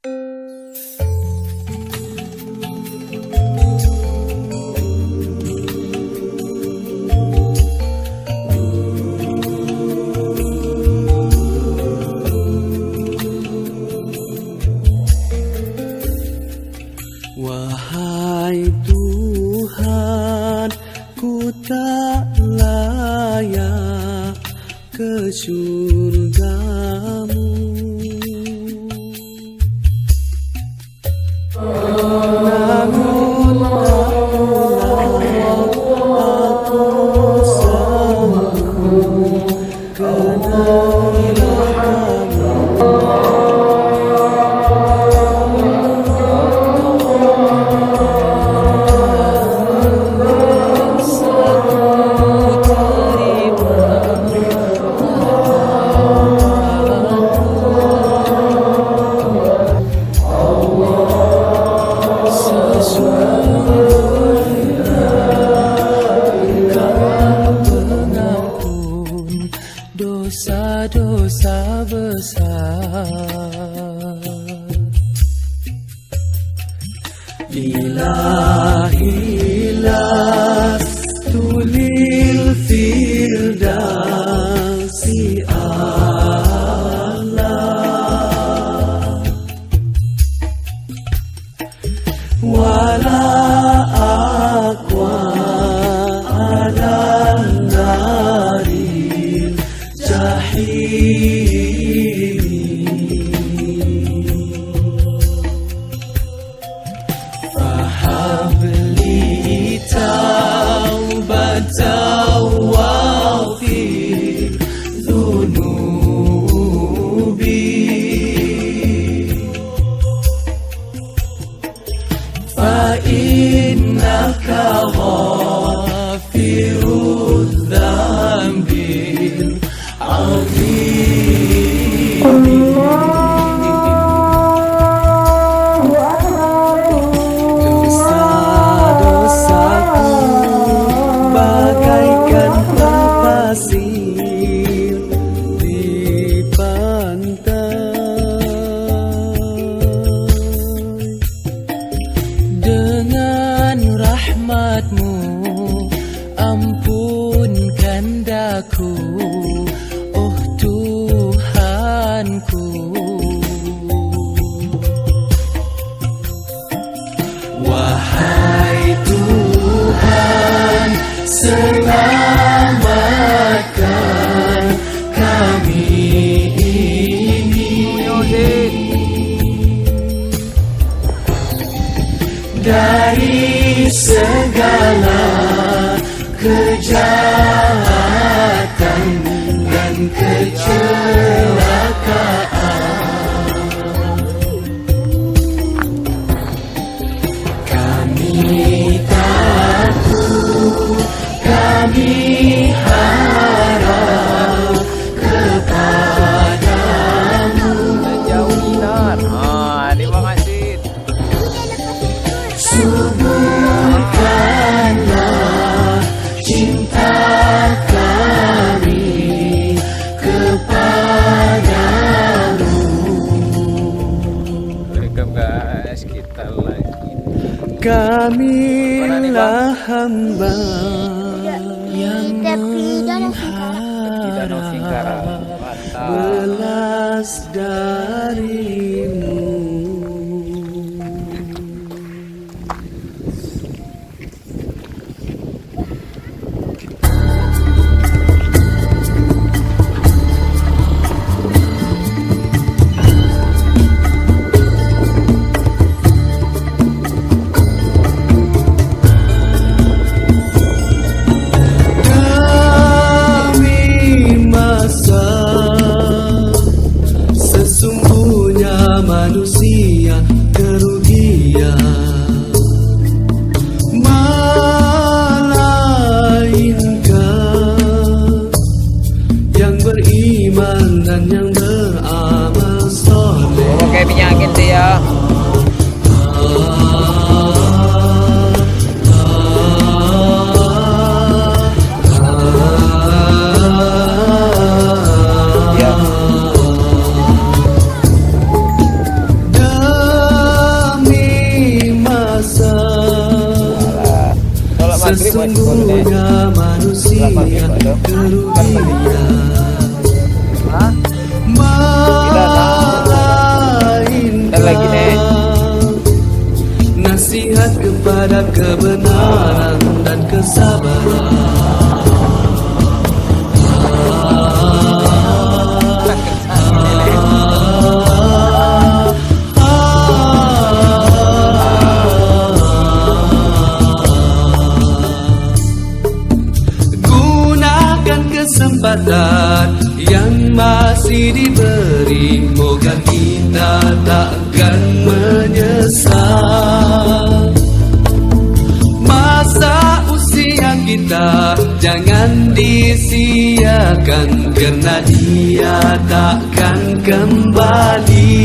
Wahai Tuhan, ku tak layak ke surgamu. Namun aku sanggup kenalilah kamu. Dosa-dosa besar, ilahilah tulil firdausi Allah, wala aqwa ala nari fahabli taubatan waghfir dhunubi, fa innaka ghafirudz dzambil dosa-dosaku bagaikan pasir di pantai, dengan rahmat-Mu ampunkan daku, oh Tuhanku. Wahai Tuhan, selamatkan kami ini dari segala kejahatan dan kecelakaan. Kami takut, kami harap kepadamu. Jauh Dinar. Terima kasih. Suburkanlah cinta kami kepadamu. Welcome guys, kita lagi. Kamilah hamba yang Danau Singkarak. mengharap Mantap. belas darimu. Manusia kerugian, melainkan yang beriman dan yang beramal soleh. Oke, minyakin dia. Hah? Melainkan lagi nih. nasihat kepada kebenaran dan kesabaran. Gunakan kesempatan yang masih diberi, moga kita takkan menyesal. Masa usia kita jangan disia-siakan, karena dia takkan kembali.